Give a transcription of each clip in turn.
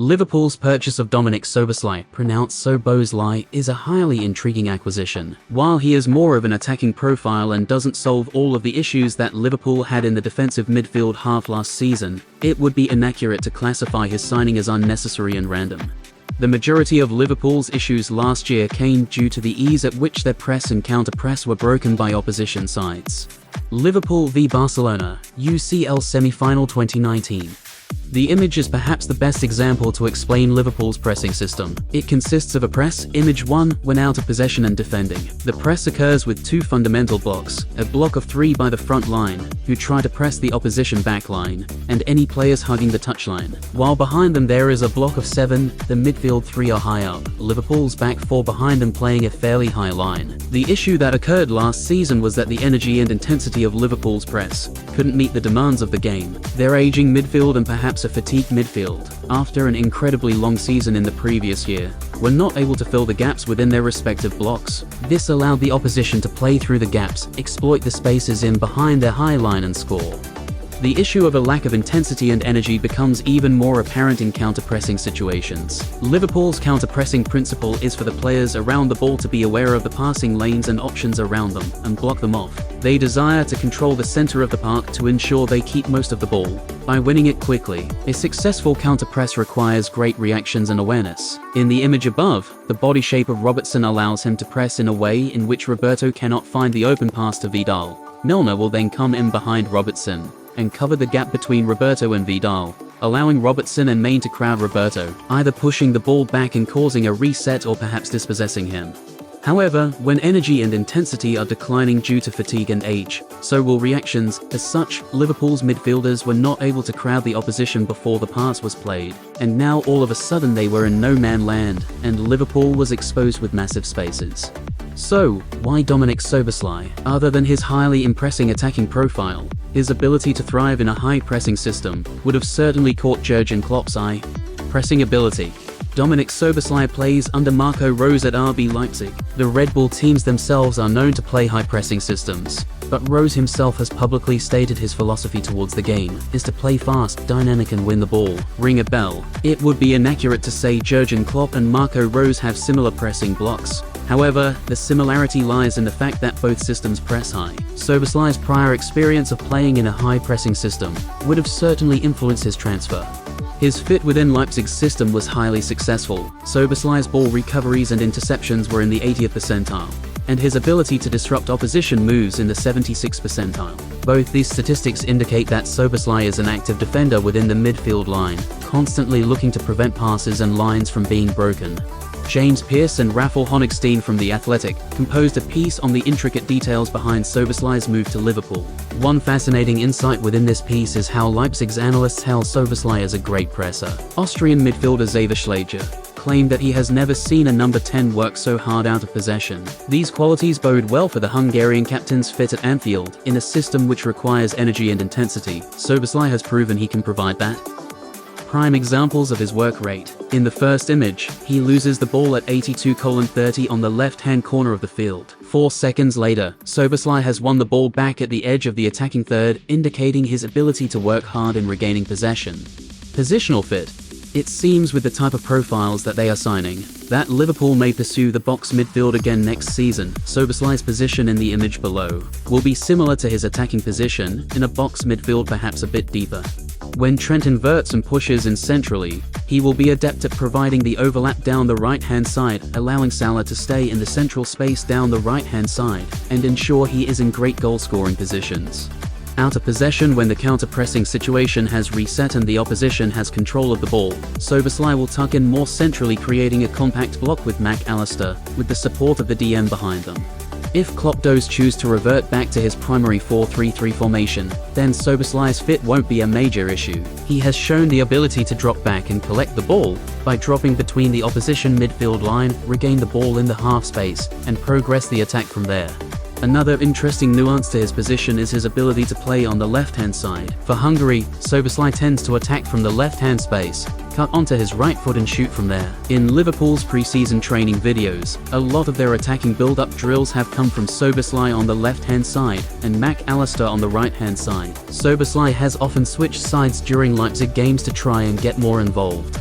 Liverpool's purchase of Dominik Szoboszlai, pronounced So-bos-lai, is a highly intriguing acquisition. While he is more of an attacking profile and doesn't solve all of the issues that Liverpool had in the defensive midfield half last season, it would be inaccurate to classify his signing as unnecessary and random. The majority of Liverpool's issues last year came due to the ease at which their press and counter-press were broken by opposition sides. Liverpool v Barcelona, UCL semi-final 2019. The image is perhaps the best example to explain Liverpool's pressing system. It consists of a press, image 1, when out of possession and defending. The press occurs with two fundamental blocks, a block of 3 by the front line, who try to press the opposition back line, and any players hugging the touchline. While behind them there is a block of 7, the midfield 3 are high up, Liverpool's back 4 behind them playing a fairly high line. The issue that occurred last season was that the energy and intensity of Liverpool's press couldn't meet the demands of the game. Their aging midfield and perhaps a fatigued midfield, after an incredibly long season in the previous year, were not able to fill the gaps within their respective blocks. This allowed the opposition to play through the gaps, exploit the spaces in behind their high line and score. The issue of a lack of intensity and energy becomes even more apparent in counter-pressing situations. Liverpool's counter-pressing principle is for the players around the ball to be aware of the passing lanes and options around them, and block them off. They desire to control the center of the park to ensure they keep most of the ball, by winning it quickly. A successful counter-press requires great reactions and awareness. In the image above, the body shape of Robertson allows him to press in a way in which Roberto cannot find the open pass to Vidal. Milner will then come in behind Robertson and cover the gap between Roberto and Vidal, allowing Robertson and Main to crowd Roberto, either pushing the ball back and causing a reset or perhaps dispossessing him. However, when energy and intensity are declining due to fatigue and age, so will reactions. As such, Liverpool's midfielders were not able to crowd the opposition before the pass was played, and now all of a sudden they were in no-man land, and Liverpool was exposed with massive spaces. So, why Dominik Szoboszlai? Other than his highly impressive attacking profile, his ability to thrive in a high-pressing system would have certainly caught Jurgen Klopp's eye. Pressing ability. Dominik Szoboszlai plays under Marco Rose at RB Leipzig. The Red Bull teams themselves are known to play high-pressing systems, but Rose himself has publicly stated his philosophy towards the game is to play fast, dynamic and win the ball. Ring a bell. It would be inaccurate to say Jurgen Klopp and Marco Rose have similar pressing blocks. However, the similarity lies in the fact that both systems press high. Szoboszlai's prior experience of playing in a high-pressing system would have certainly influenced his transfer. His fit within Leipzig's system was highly successful. Szoboszlai's ball recoveries and interceptions were in the 80th percentile, and his ability to disrupt opposition moves in the 76th percentile. Both these statistics indicate that Szoboszlai is an active defender within the midfield line, constantly looking to prevent passes and lines from being broken. James Pearce and Rafał Honigstein from The Athletic composed a piece on the intricate details behind Szoboszlai's move to Liverpool. One fascinating insight within this piece is how Leipzig's analysts hail Szoboszlai as a great presser. Austrian midfielder Xaver Schlager claimed that he has never seen a number 10 work so hard out of possession. These qualities bode well for the Hungarian captain's fit at Anfield. In a system which requires energy and intensity, Szoboszlai has proven he can provide that. Prime examples of his work rate. In the first image, he loses the ball at 82:30 on the left-hand corner of the field. 4 seconds later, Szoboszlai has won the ball back at the edge of the attacking third, indicating his ability to work hard in regaining possession. Positional fit. It seems with the type of profiles that they are signing, that Liverpool may pursue the box midfield again next season. Szoboszlai's position in the image below will be similar to his attacking position, in a box midfield perhaps a bit deeper. When Trent inverts and pushes in centrally, he will be adept at providing the overlap down the right-hand side, allowing Salah to stay in the central space down the right-hand side, and ensure he is in great goal-scoring positions. Out of possession when the counter-pressing situation has reset and the opposition has control of the ball, Szoboszlai will tuck in more centrally, creating a compact block with Mac Allister, with the support of the DM behind them. If Klopp does choose to revert back to his primary 4-3-3 formation, then Szoboszlai's fit won't be a major issue. He has shown the ability to drop back and collect the ball, by dropping between the opposition midfield line, regain the ball in the half space, and progress the attack from there. Another interesting nuance to his position is his ability to play on the left-hand side. For Hungary, Szoboszlai tends to attack from the left-hand space, cut onto his right foot and shoot from there. In Liverpool's pre-season training videos, a lot of their attacking build-up drills have come from Szoboszlai on the left-hand side and Mac Allister on the right-hand side. Szoboszlai has often switched sides during Leipzig games to try and get more involved.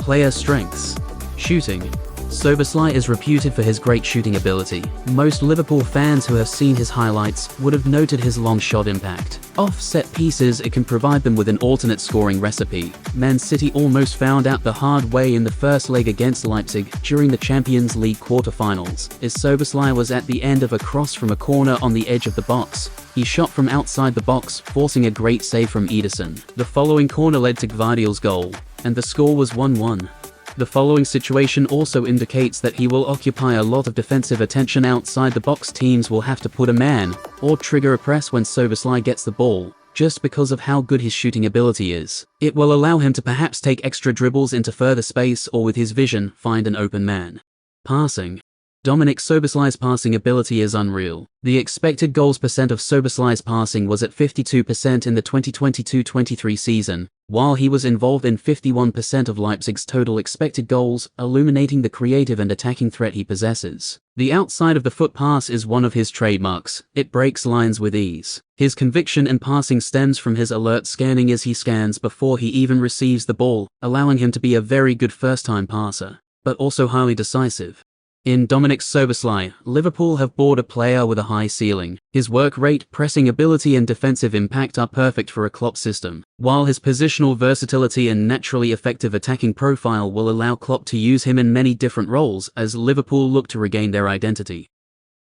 Player strengths. Shooting. Szoboszlai is reputed for his great shooting ability. Most Liverpool fans who have seen his highlights would have noted his long shot impact. Off set pieces, it can provide them with an alternate scoring recipe. Man City almost found out the hard way in the first leg against Leipzig during the Champions League quarter-finals, as Szoboszlai was at the end of a cross from a corner on the edge of the box. He shot from outside the box, forcing a great save from Ederson. The following corner led to Gvardiol's goal, and the score was 1-1. The following situation also indicates that he will occupy a lot of defensive attention outside the box. Teams will have to put a man, or trigger a press when Szoboszlai gets the ball, just because of how good his shooting ability is. It will allow him to perhaps take extra dribbles into further space or with his vision, find an open man. Passing. Dominik Szoboszlai's passing ability is unreal. The expected goals percent of Szoboszlai's passing was at 52% in the 2022-23 season, while he was involved in 51% of Leipzig's total expected goals, illuminating the creative and attacking threat he possesses. The outside of the foot pass is one of his trademarks. It breaks lines with ease. His conviction in passing stems from his alert scanning as he scans before he even receives the ball, allowing him to be a very good first-time passer, but also highly decisive. In Dominik Szoboszlai, Liverpool have bought a player with a high ceiling. His work rate, pressing ability and defensive impact are perfect for a Klopp system, while his positional versatility and naturally effective attacking profile will allow Klopp to use him in many different roles as Liverpool look to regain their identity.